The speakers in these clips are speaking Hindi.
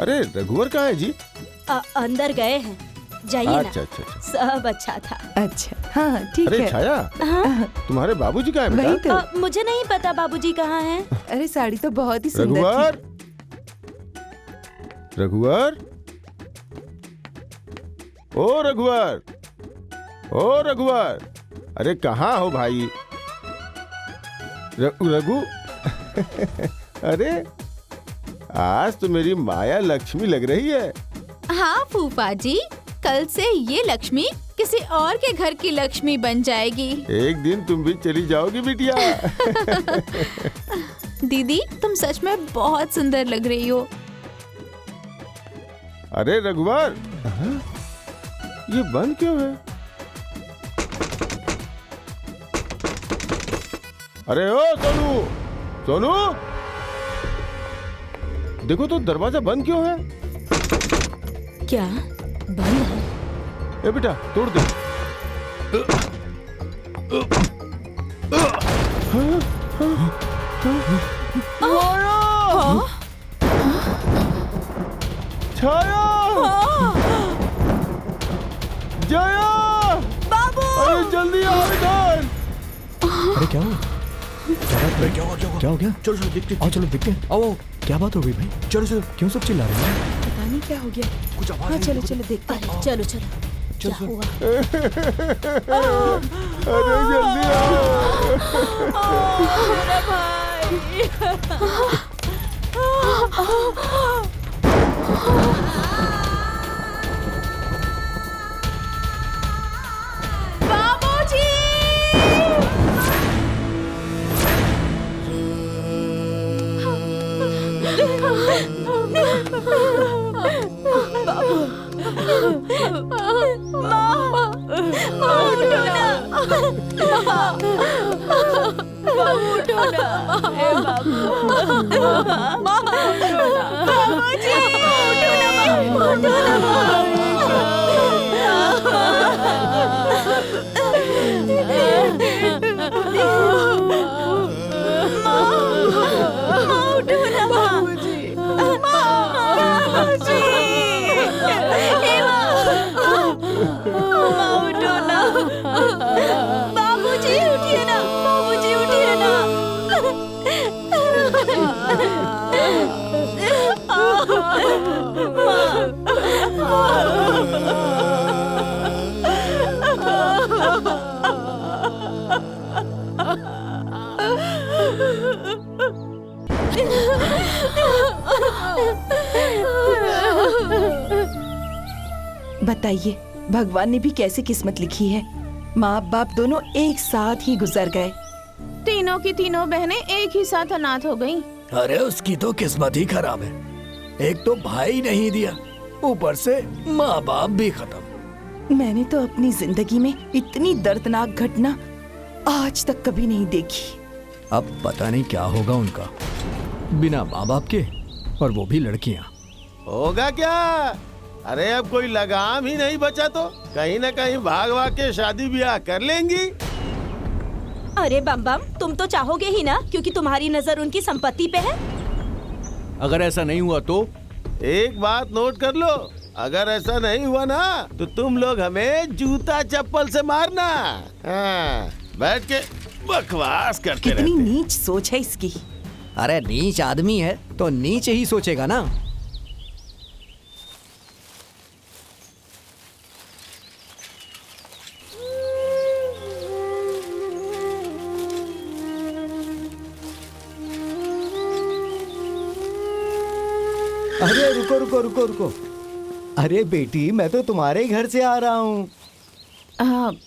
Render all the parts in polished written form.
अरे रघुवर कहाँ है जी? अंदर गए हैं, जाइए ना। अच्छा अच्छा अच्छा। सब अच्छा था। अच्छा हाँ ठीक अरे है। छाया, हाँ? तुम्हारे बाबूजी कहाँ है वही बेटा? तो। मुझे नहीं पता बाबूजी कहाँ हैं। अरे साड़ी तो बहुत ही सुंदर रघुवर, थी। रघुवर, ओ रघुवर, ओ रघुवर, अरे कहाँ हो भाई? रघु अरे आज तो मेरी माया लक्ष्मी लग रही है। हाँ फूफा जी, कल से ये लक्ष्मी किसी और के घर की लक्ष्मी बन जाएगी। एक दिन तुम भी चली जाओगी बिटिया। दीदी तुम सच में बहुत सुंदर लग रही हो। अरे रघुवर, ये बंद क्यों है? अरे ओ सोनू, सोनू, देखो तो दरवाजा बंद क्यों है? क्या बंद है? ए बेटा तोड़ दे। छाया, जया, बाबू, अरे जल्दी आओ इधर। अरे क्या हुआ? क्या हो गया? चलो चलो देखते। आओ चलो देखते हैं। आओ, क्या बात हो गई भाई? चलो चलो, क्यों सब चिल्ला रहे हैं? पता नहीं क्या हो गया। कुछ आवाज हाँ चलो चलो देखते हैं। अरे चलो चलो, क्या हुआ? अरे जल्दी आओ। मेरा भाई। बाबूजी! बाबूजी उठिए ना, बाबूजी उठिए ना। बताइए भगवान ने भी कैसी किस्मत लिखी है। माँ बाप दोनों एक साथ ही गुजर गए। तीनों की तीनों बहनें एक ही साथ अनाथ हो गईं। अरे उसकी तो किस्मत ही खराब है। एक तो भाई नहीं दिया, ऊपर से माँ बाप भी खत्म। मैंने तो अपनी जिंदगी में इतनी दर्दनाक घटना आज तक कभी नहीं देखी। अब पता नहीं क्या होगा उनका, बिना माँ बाप के, और वो भी लड़कियाँ। होगा क्या? अरे अब कोई लगाम ही नहीं बचा तो कहीं ना कहीं भाग भाग के शादी ब्याह कर लेंगी। अरे बम बम, तुम तो चाहोगे ही ना, क्योंकि तुम्हारी नजर उनकी संपत्ति पे है। अगर ऐसा नहीं हुआ तो? एक बात नोट कर लो, अगर ऐसा नहीं हुआ ना तो तुम लोग हमें जूता चप्पल से मारना। हाँ, बैठ के बकवास करते कितनी रहते। नीच सोच है इसकी। अरे नीच आदमी है तो नीच ही सोचेगा ना। अरे रुको रुको रुको रुको। अरे बेटी, मैं तो तुम्हारे घर से आ रहा हूँ।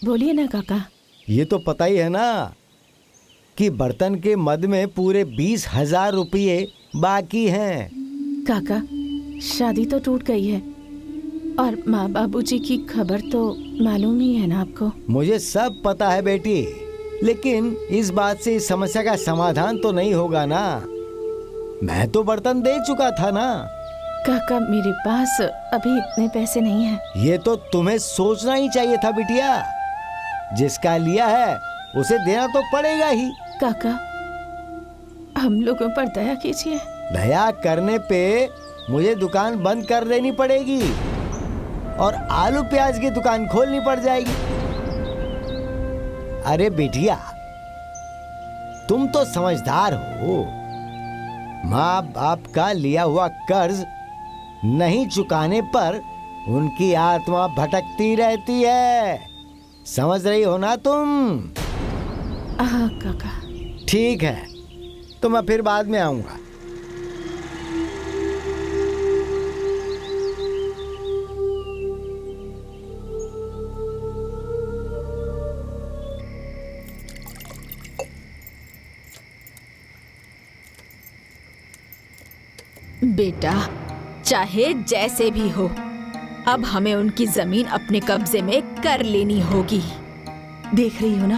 बोलिए ना काका। ये तो पता ही है ना कि बर्तन के मद में पूरे 20,000 रुपये बाकी हैं। काका, शादी तो टूट गई है और माँ बाबूजी की खबर तो मालूम ही है ना आपको। मुझे सब पता है बेटी, लेकिन इस बात से इस समस्या का समाधान तो नहीं होगा ना। मैं तो बर्तन दे चुका था ना। काका, मेरे पास अभी इतने पैसे नहीं हैं। ये तो तुम्हें सोचना ही चाहिए था बिटिया। जिसका लिया है उसे देना तो पड़ेगा ही। काका, हम लोगों पर दया कीजिए। दया करने पे मुझे दुकान बंद कर देनी पड़ेगी और आलू प्याज की दुकान खोलनी पड़ जाएगी। अरे बिटिया, तुम तो समझदार हो। माँ बाप का लिया हुआ कर्ज नहीं चुकाने पर उनकी आत्मा भटकती रहती है। समझ रही हो ना तुम? हाँ काका। ठीक है, तो मैं फिर बाद में आऊंगा। बेटा, चाहे जैसे भी हो, अब हमें उनकी जमीन अपने कब्जे में कर लेनी होगी। देख रही हो ना,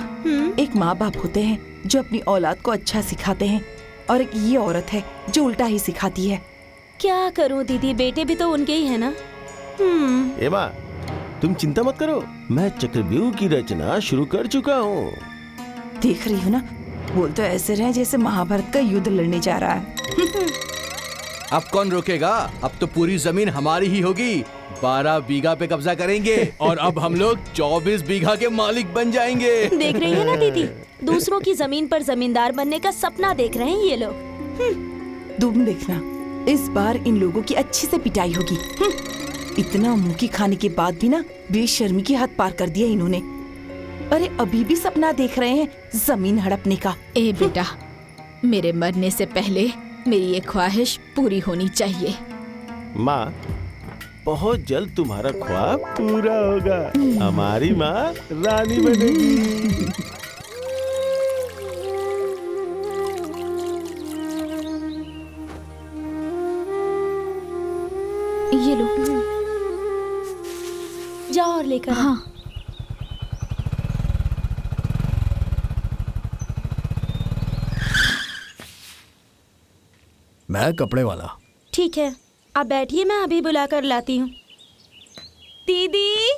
एक माँ बाप होते हैं जो अपनी औलाद को अच्छा सिखाते हैं और एक ये औरत है जो उल्टा ही सिखाती है। क्या करूं दीदी, बेटे भी तो उनके ही है ना। ए माँ, तुम चिंता मत करो, मैं चक्रव्यूह की रचना शुरू कर चुका हूँ। देख रही हो ना, बोल तो ऐसे रहे जैसे महाभारत का युद्ध लड़ने जा रहा है। अब कौन रोकेगा? अब तो पूरी जमीन हमारी ही होगी। 12 बीघा पे कब्जा करेंगे और अब हम लोग 24 बीघा के मालिक बन जाएंगे। देख रही है ना दीदी, दूसरों की जमीन पर जमींदार बनने का सपना देख रहे हैं ये लोग। तुम देखना, इस बार इन लोगों की अच्छी से पिटाई होगी। इतना मुंह की खाने के बाद भी ना बेशर्मी की हद पार कर दिया इन्होंने। अरे अभी भी सपना देख रहे हैं जमीन हड़पने का। ए बेटा, मेरे मरने से पहले मेरी ये ख्वाहिश पूरी होनी चाहिए। माँ, बहुत जल्द तुम्हारा ख्वाब पूरा होगा। हमारी माँ रानी बनेगी। ये लो, जाओ और लेकर। हाँ। मैं कपड़े वाला। ठीक है, आप बैठिए, मैं अभी बुला कर लाती हूँ। दीदी,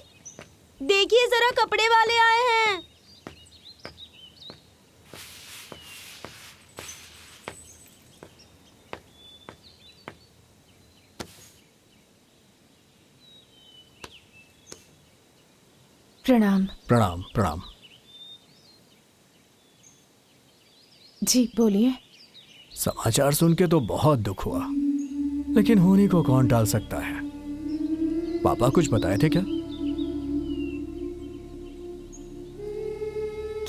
देखिए जरा, कपड़े वाले आए हैं। प्रणाम। प्रणाम प्रणाम। जी बोलिए। समाचार सुन के तो बहुत दुख हुआ, लेकिन होने को कौन टाल सकता है। पापा कुछ बताए थे क्या?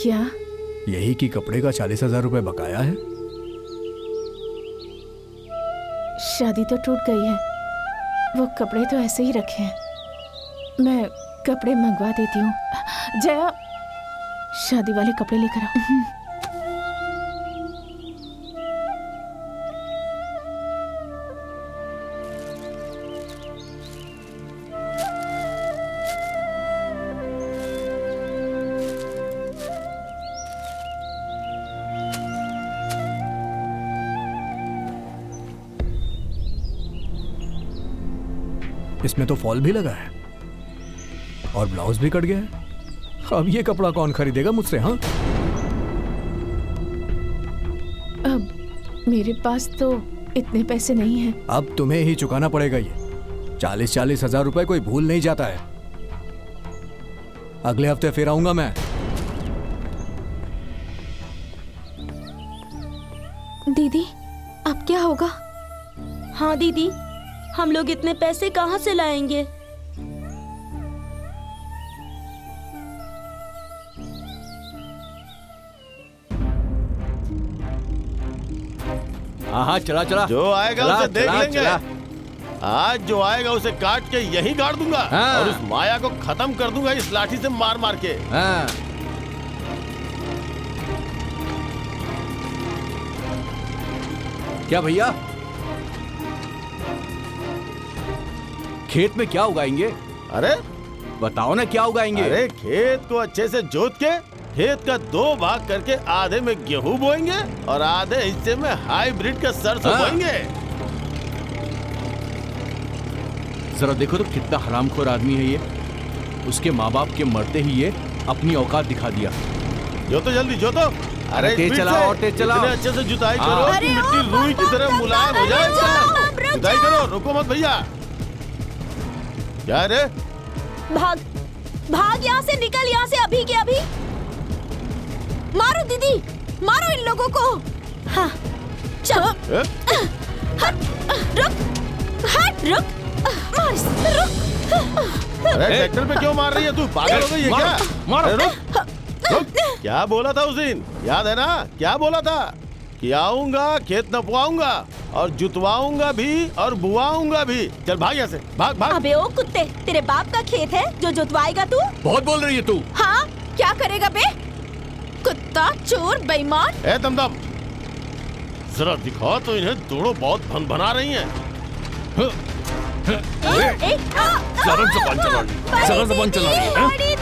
क्या? यही कि कपड़े का 40,000 रुपए बकाया है। शादी तो टूट गई है, वो कपड़े तो ऐसे ही रखे हैं। मैं कपड़े मंगवा देती हूँ। जया, शादी वाले कपड़े लेकर आओ। इसमें तो फॉल भी लगा है और ब्लाउज भी कट गया है। अब ये कपड़ा कौन खरीदेगा मुझसे? हाँ, अब मेरे पास तो इतने पैसे नहीं हैं। अब तुम्हें ही चुकाना पड़ेगा ये 40,000 रुपए कोई भूल नहीं जाता है। अगले हफ्ते फिर आऊंगा मैं। दीदी, अब क्या होगा? हाँ दीदी, हम लोग इतने पैसे कहाँ से लाएंगे? हाँ, चला चला। जो आएगा चला, उसे देख चला, लेंगे। चला। आज जो आएगा उसे काट के यहीं गाड़ दूंगा। हाँ। और उस माया को खत्म कर दूंगा इस लाठी से मार मार के। हाँ। क्या भैया, खेत में क्या उगाएंगे? अरे बताओ ना, क्या उगाएंगे? अरे खेत को अच्छे से जोत के खेत का 2 भाग करके आधे में गेहूं बोएंगे और आधे हिस्से में हाइब्रिड का सरसों बोएंगे। जरा देखो तो कितना हरामखोर आदमी है ये। उसके माँ बाप के मरते ही ये अपनी औकात दिखा दिया। जो तो जल्दी जो तो। अरे तेज स्पीड चलाओ से। और तेज चलाओ। इतने अच्छे से जुताई हाँ। करो कि मिट्टी रुई की तरह मुलायम हो जाए। रुक जुदाई जा। करो, रुको मत भैया। क्या रे? भाग भाग यहाँ से, निकल यहाँ से अभी के अभी। मारो दीदी, मारो इन लोगों को। हाँ चलो। ए? रुक, हट, रुक, मार इसे, रुक। अरे ट्रैक्टर पे क्यों मार रही है तू? पागल हो गई है क्या? मारो। अरे रुक, रुक। क्या बोला था उस दिन? याद है ना? क्या बोला था कि आऊंगा, खेत नपवाऊंगा और जुतवाऊंगा भी और बुआऊंगा भी। चल भाग यहाँ से, भाग भाग। अबे ओ कुत्ते, तेरे बाप का खेत है जो जुतवाएगा तू? बहुत बोल रही है तू। हाँ, क्या करेगा बे? कुत्ता, चोर, बेईमान। ए दमदम, जरा दिखा तो इन्हें, दोनों बहुत भन बना रही हैं। जरा ज़बान चला रही, जरा ज़बान चला रही है। बड़ी दीदी,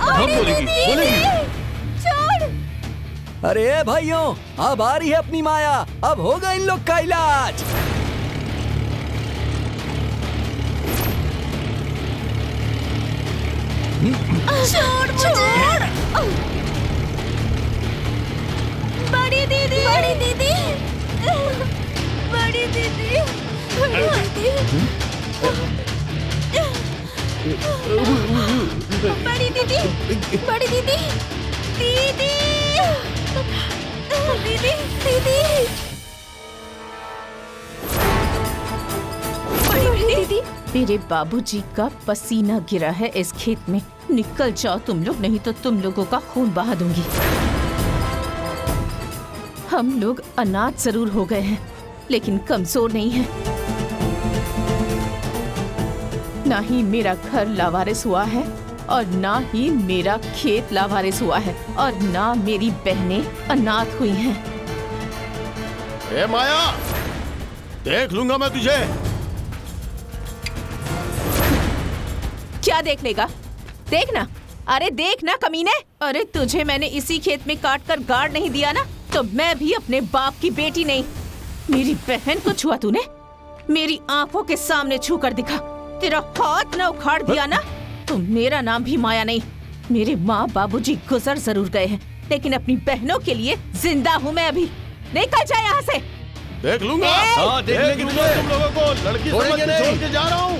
हाँ, बोलेगी, बोलेगी। छोड़। अरे भाइयों, अब आ रही है अपनी माया, अब होगा इन लोग का इलाज। छोड़, छोड़। बड़ी दीदी, बड़ी दीदी, बड़ी दीदी, बड़ी दीदी, बड़ी दीदी, दीदी, दीदी, दीदी, बड़ी दीदी। मेरे बाबूजी का पसीना गिरा है इस खेत में। निकल जाओ तुम लोग, नहीं तो तुम लोगों का खून बहा दूंगी। हम लोग अनाथ जरूर हो गए हैं, लेकिन कमजोर नहीं हैं। ना ही मेरा घर लावारिस हुआ है और ना ही मेरा खेत लावारिस हुआ है और ना मेरी बहनें अनाथ हुई हैं। ए माया, देख लूंगा मैं तुझे। क्या देख लेगा? देखना, अरे देखना कमीने। अरे तुझे मैंने इसी खेत में काट कर गाड़ नहीं दिया ना, तो मैं भी अपने बाप की बेटी नहीं। मेरी बहन को छुआ तूने, मेरी आंखों के सामने छू कर दिखा। तेरा हाथ न उखाड़ दिया ना, तो मेरा नाम भी माया नहीं। मेरे माँ बाबूजी गुजर जरूर गए हैं, लेकिन अपनी बहनों के लिए जिंदा हूँ मैं अभी। निकल जाए यहाँ से। देख लूंगा। हाँ, देख लेंगे लूंगा तुझे। तुम लोगों को। लड़की समझ छोड़ेंगे के नहीं। छोड़ के जा रहा हूँ।